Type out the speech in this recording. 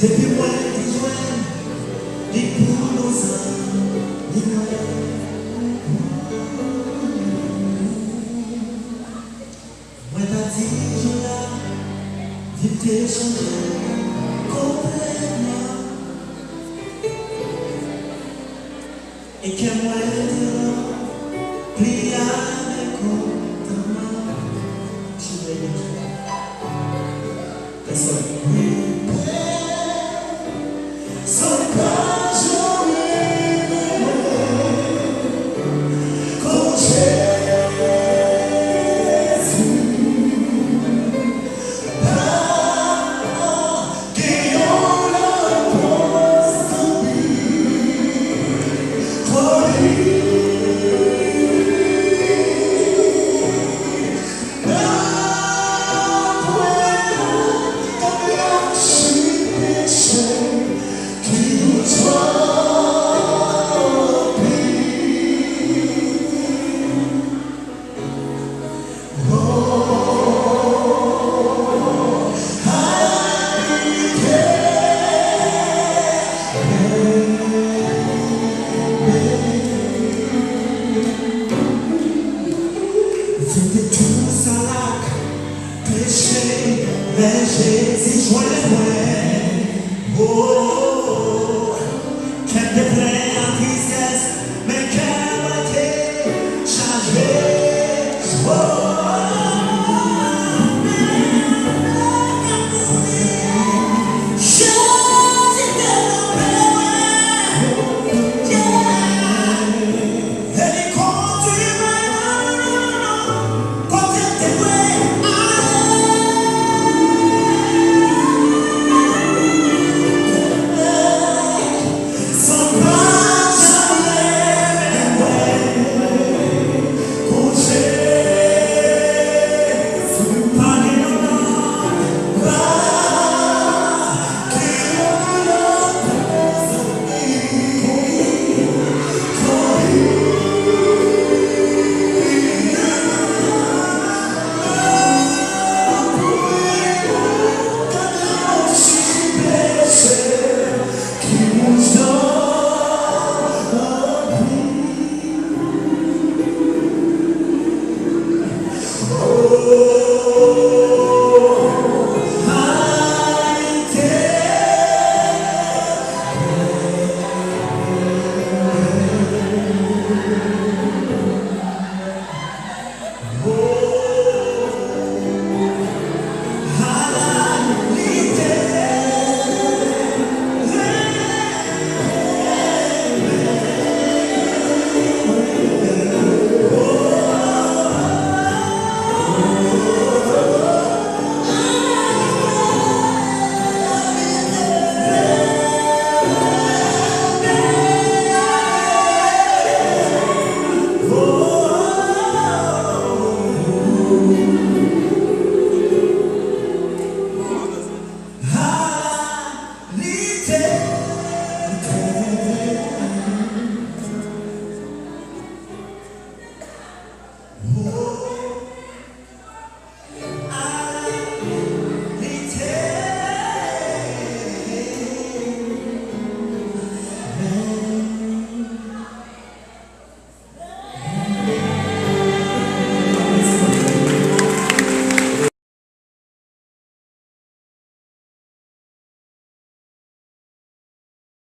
Depuis moi, tu joins, les pour nos âmes, moi, t'as dit, je l'ai, vite t'es changé complètement. Et que moi, plie avec contentement. Je vais le dire. Personne. Sans pas jamais comme Jésus. Guéant la c'était tout ça là, péché, mais Jésus joint. Oh, qu'elle te plaît en tristesse, mais qu'elle va te changer. Oh.